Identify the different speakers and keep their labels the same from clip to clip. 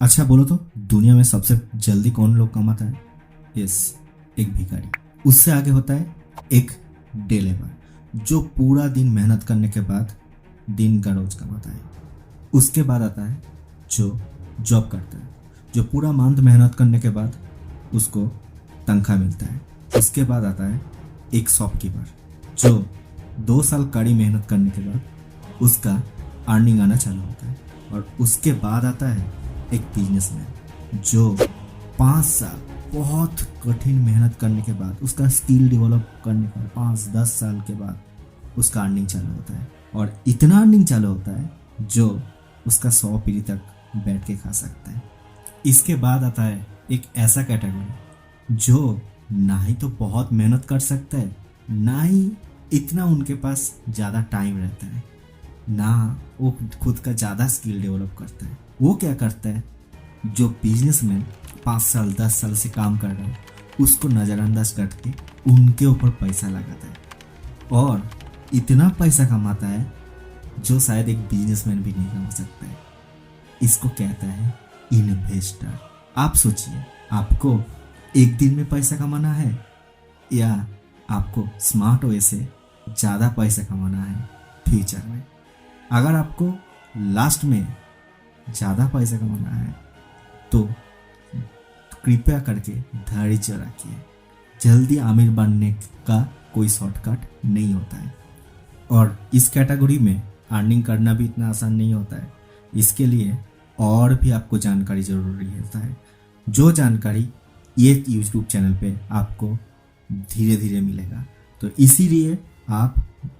Speaker 1: अच्छा बोलो तो, दुनिया में सबसे जल्दी कौन लोग कमाता है? यस, एक भिखारी। उससे आगे होता है एक डे लेबर, जो पूरा दिन मेहनत करने के बाद दिन का रोज कमाता है। उसके बाद आता है जो जॉब करता है, जो पूरा मंथ मेहनत करने के बाद उसको तनख्वाह मिलता है। उसके बाद आता है एक शॉपकीपर, जो 2 साल कड़ी मेहनत करने के बाद उसका अर्निंग आना चालू होता है। और उसके बाद आता है एक बिजनेसमैन, जो 5 साल बहुत कठिन मेहनत करने के बाद, उसका स्किल डेवलप करने के बाद 5-10 साल के बाद उसका अर्निंग चालू होता है। और इतना अर्निंग चालू होता है जो उसका 100 पीढ़ी तक बैठ के खा सकता है। इसके बाद आता है एक ऐसा कैटेगरी जो ना ही तो बहुत मेहनत कर सकता है, ना ही इतना उनके पास ज़्यादा टाइम रहता है, ना वो खुद का ज़्यादा स्किल डेवलप करता है। वो क्या करता है, जो बिजनेसमैन 5 साल 10 साल से काम कर रहा है उसको नज़रअंदाज करके उनके ऊपर पैसा लगाता है और इतना पैसा कमाता है जो शायद एक बिजनेसमैन भी नहीं कमा सकता है। इसको कहता है इन्वेस्टर। आप सोचिए, आपको एक दिन में पैसा कमाना है या आपको स्मार्ट वे से ज़्यादा पैसा कमाना है फ्यूचर में? अगर आपको लास्ट में ज़्यादा पैसा कमाना है तो कृपया करके धैर्य रखिए। जल्दी अमीर बनने का कोई शॉर्टकट नहीं होता है और इस कैटेगरी में अर्निंग करना भी इतना आसान नहीं होता है। इसके लिए और भी आपको जानकारी ज़रूरी होता है, जो जानकारी ये यूट्यूब चैनल पे आपको धीरे धीरे मिलेगा। तो इसीलिए आप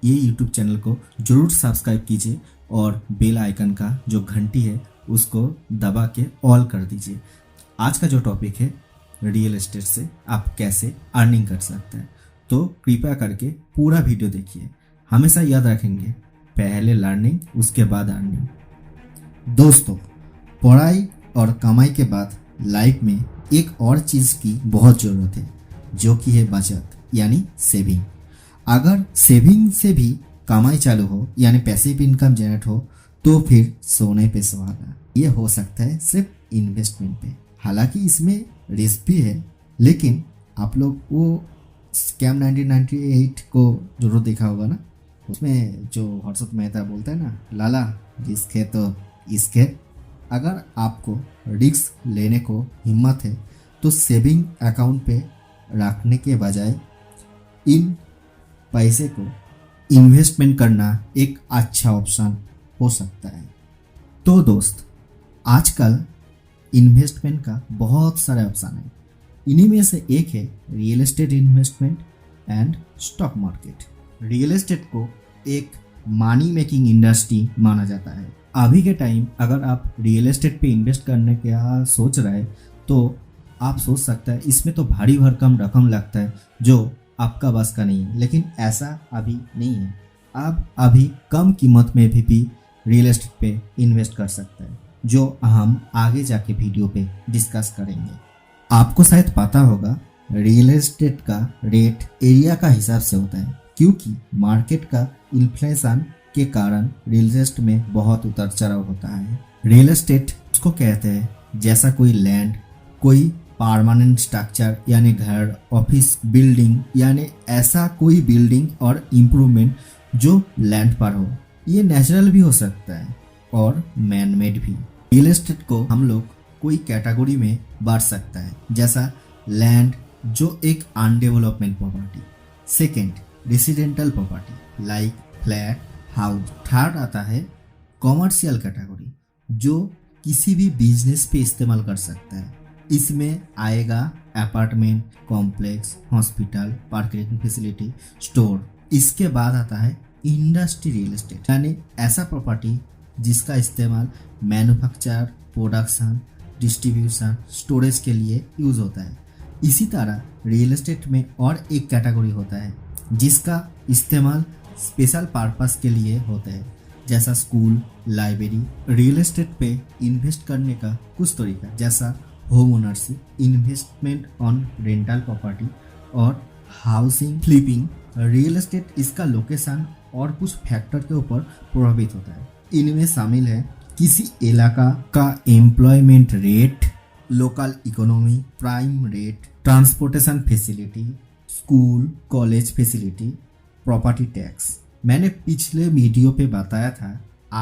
Speaker 1: ये यूट्यूब चैनल को ज़रूर सब्सक्राइब कीजिए और बेल आइकन का जो घंटी है उसको दबा के ऑल कर दीजिए। आज का जो टॉपिक है, रियल एस्टेट से आप कैसे अर्निंग कर सकते हैं, तो कृपया करके पूरा वीडियो देखिए। हमेशा याद रखेंगे, पहले लर्निंग उसके बाद अर्निंग। दोस्तों, पढ़ाई और कमाई के बाद लाइफ में एक और चीज़ की बहुत ज़रूरत है, जो कि है बचत यानी सेविंग। अगर सेविंग से भी कमाई चालू हो यानी पैसिव इनकम जनरेट हो तो फिर सोने पे सुहागा। ये हो सकता है सिर्फ इन्वेस्टमेंट पे। हालांकि इसमें रिस्क भी है, लेकिन आप लोग वो स्कैम 1998 को जरूर देखा होगा ना। उसमें जो हर्षद मेहता बोलता है ना, लाला रिस्क है तो इश्क है। अगर आपको रिस्क लेने को हिम्मत है तो सेविंग अकाउंट पे रखने के बजाय इन पैसे को इन्वेस्टमेंट करना एक अच्छा ऑप्शन हो सकता है। तो दोस्त, आजकल इन्वेस्टमेंट का बहुत सारे ऑप्शन है। इन्हीं में से एक है real estate investment and stock market. Real estate को एक मनी मेकिंग इंडस्ट्री माना जाता है। अभी के टाइम अगर आप रियल एस्टेट पे इन्वेस्ट करने का सोच रहे हैं तो आप सोच सकते हैं इसमें तो भारी भरकम रकम लगता है जो आपका बस का नहीं है, लेकिन ऐसा अभी नहीं है। आप अभी कम कीमत में भी रियल एस्टेट पे इन्वेस्ट कर सकते हैं, जो हम आगे जाके वीडियो पे डिस्कस करेंगे। आपको शायद पता होगा, रियल एस्टेट का रेट एरिया का हिसाब से होता है, क्योंकि मार्केट का इन्फ्लेशन के कारण रियल एस्टेट में बहुत उतार चढ़ाव होता है। रियल एस्टेट उसको कहते हैं जैसा कोई लैंड, कोई परमानेंट स्ट्रक्चर यानी घर, ऑफिस बिल्डिंग यानी ऐसा कोई बिल्डिंग और इम्प्रूवमेंट जो लैंड पर हो। ये नेचुरल भी हो सकता है और मैन मेड भी। रियल एस्टेट को हम लोग कोई कैटेगरी में बांट सकता है, जैसा लैंड जो एक undevelopment property, second residential property like flat, house. Third आता है कॉमर्शियल कैटेगरी, जो किसी भी बिजनेस पे इस्तेमाल कर सकता है। इसमें आएगा apartment complex, hospital, parking facility, store. इसके बाद आता है इंडस्ट्री रियल एस्टेट, यानी ऐसा प्रॉपर्टी जिसका इस्तेमाल मैन्युफैक्चर, प्रोडक्शन, डिस्ट्रीब्यूशन, स्टोरेज के लिए यूज होता है। इसी तरह रियल एस्टेट में और एक कैटेगरी होता है जिसका इस्तेमाल स्पेशल पर्पस के लिए होता है, जैसा स्कूल, लाइब्रेरी। रियल एस्टेट पे इन्वेस्ट करने का कुछ तरीका, जैसा home ownership, investment on rental property और हाउसिंग फ्लिपिंग। रियल एस्टेट इसका लोकेशन और कुछ फैक्टर के ऊपर प्रभावित होता है। इनमें शामिल है किसी इलाका का employment rate, local economy, prime rate, transportation facility, school college facility, property tax. मैंने पिछले वीडियो पे बताया था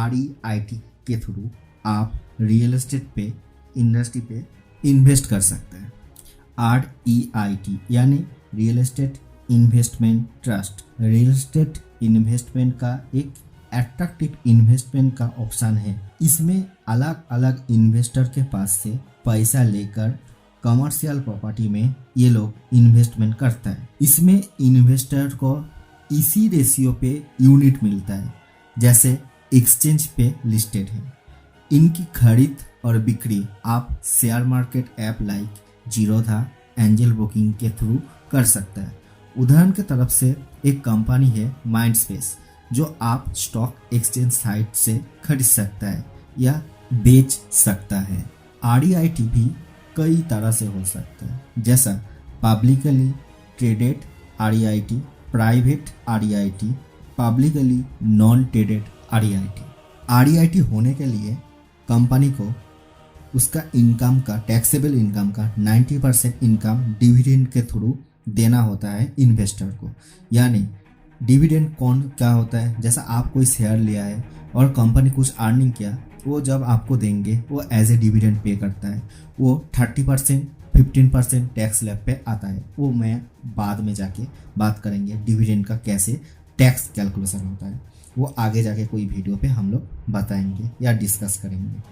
Speaker 1: REIT के थ्रू आप रियल एस्टेट पे इंडस्ट्री पे इन्वेस्ट कर सकते हैं। REIT यानी real estate investment trust real estate investment का एक अट्रैक्टिव इन्वेस्टमेंट का ऑप्शन है। इसमें अलग अलग इन्वेस्टर के पास से पैसा लेकर कमर्शियल प्रॉपर्टी में ये लोग इन्वेस्टमेंट करता है। इसमें इन्वेस्टर को इसी रेशियो पे यूनिट मिलता है जैसे एक्सचेंज पे लिस्टेड है। इनकी खरीद और बिक्री आप share market app like Zerodha, angel broking के थ्रू कर सकते हैं। उदाहरण के तरफ से एक कंपनी है माइंडस्पेस जो आप स्टॉक एक्सचेंज साइट से खरीद सकता है या बेच सकता है। REIT भी कई तरह से हो सकता है जैसा publicly traded REIT, private REIT, publicly non traded REIT। REIT होने के लिए कंपनी को उसका इनकम का टैक्सेबल इनकम का 90% इनकम डिविडेंड के थ्रू देना होता है इन्वेस्टर को। यानी डिविडेंड कौन क्या होता है, जैसा आप कोई शेयर लिया है और कंपनी कुछ अर्निंग किया, वो जब आपको देंगे वो एज ए डिविडेंड पे करता है। वो 30% 15% टैक्स स्लैब पे आता है। वो मैं बाद में जाके बात करेंगे डिविडेंड का कैसे टैक्स कैलकुलेशन होता है। वो आगे जाके कोई वीडियो पे हम लोग बताएंगे या डिस्कस करेंगे।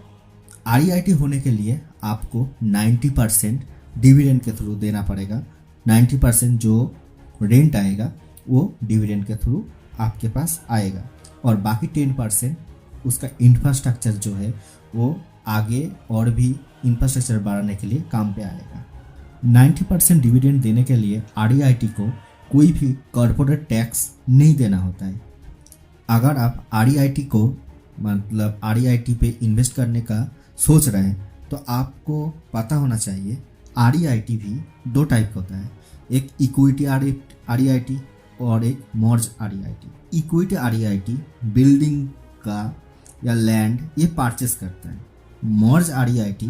Speaker 1: REIT होने के लिए आपको 90% डिविडेंड के थ्रू देना पड़ेगा। 90% जो रेंट आएगा वो डिविडेंड के थ्रू आपके पास आएगा और बाकी 10% उसका इंफ्रास्ट्रक्चर जो है वो आगे और भी इंफ्रास्ट्रक्चर बढ़ाने के लिए काम पे आएगा। 90% डिविडेंड देने के लिए REIT को कोई भी कॉर्पोरेट टैक्स नहीं देना होता है। अगर आप REIT को मतलब REIT पे इन्वेस्ट करने का सोच रहे हैं तो आपको पता होना चाहिए REIT भी दो टाइप का होता है, एक इक्विटी REIT और एक मर्ज REIT। इक्विटी REIT बिल्डिंग का या लैंड ये परचेस करता है। मर्ज REIT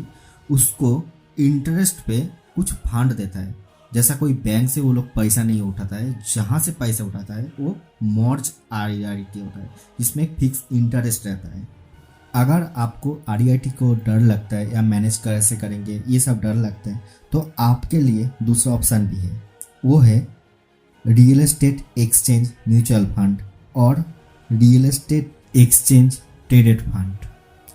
Speaker 1: उसको इंटरेस्ट पे कुछ फंड देता है। जैसा कोई बैंक से वो लोग पैसा नहीं उठाता है, जहाँ से पैसा उठाता है वो मर्ज REIT होता है जिसमें एक फिक्स इंटरेस्ट रहता है। अगर आपको REIT को डर लगता है या मैनेज कैसे करेंगे ये सब डर लगता है तो आपके लिए दूसरा ऑप्शन भी है, वो है real estate exchange mutual fund और real estate exchange traded fund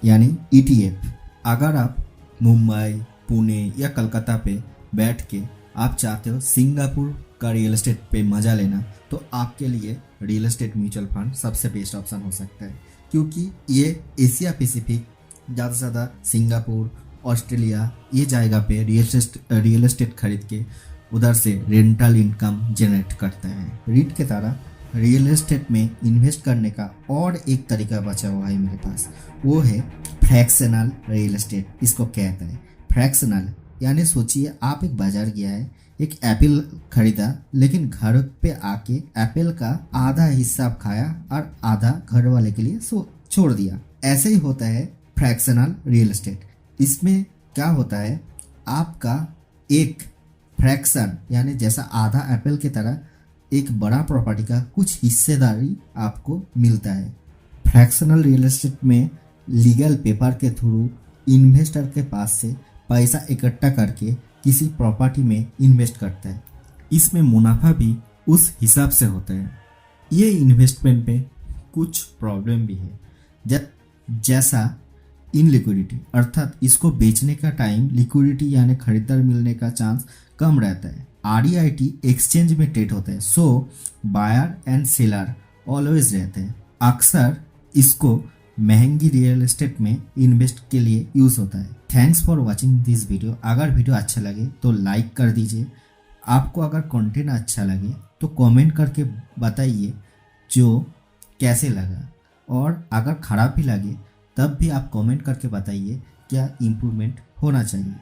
Speaker 1: यानी ETF। अगर आप मुंबई, पुणे या कलकत्ता पे बैठ के आप चाहते हो सिंगापुर का रियल एस्टेट पे मज़ा लेना तो आपके लिए रियल एस्टेट म्यूचुअल फंड सबसे बेस्ट ऑप्शन हो सकता है, क्योंकि ये एशिया पैसिफिक ज़्यादा से ज़्यादा सिंगापुर, ऑस्ट्रेलिया ये जगह पे रियल एस्टेट खरीद के उधर से रेंटल इनकम जनरेट करते हैं। रीट के तरह रियल एस्टेट में इन्वेस्ट करने का और एक तरीका बचा हुआ है मेरे पास, वो है फ्रैक्शनल रियल एस्टेट। इसको कहते हैं फ्रैक्शनल, यानी सोचिए आप एक बाजार गया है, एक एप्पल खरीदा लेकिन घर पे आके एप्पल का आधा हिस्सा खाया और आधा घर वाले के लिए छोड़ दिया। ऐसे ही होता है फ्रैक्शनल रियल एस्टेट। इसमें क्या होता है, आपका एक फ्रैक्शन यानी जैसा आधा एप्पल की तरह एक बड़ा प्रॉपर्टी का कुछ हिस्सेदारी आपको मिलता है। फ्रैक्शनल रियल एस्टेट में लीगल पेपर के थ्रू इन्वेस्टर के पास से पैसा इकट्ठा करके किसी प्रॉपर्टी में इन्वेस्ट करता है। इसमें मुनाफा भी उस हिसाब से होता है। ये इन्वेस्टमेंट पे कुछ प्रॉब्लम भी है, जैसा इनलिक्विडिटी, अर्थात इसको बेचने का टाइम लिक्विडिटी यानी खरीदार मिलने का चांस कम रहता है। REIT एक्सचेंज में ट्रेड होता है, सो बायर एंड सेलर ऑलवेज रहते हैं। अक्सर इसको महंगी रियल एस्टेट में इन्वेस्ट के लिए यूज़ होता है। Thanks for watching this video. अगर वीडियो अच्छा लगे तो लाइक कर दीजिए। आपको अगर कंटेंट अच्छा लगे तो कमेंट करके बताइए जो कैसे लगा, और अगर ख़राब भी लगे तब भी आप कमेंट करके बताइए क्या इम्प्रूवमेंट होना चाहिए।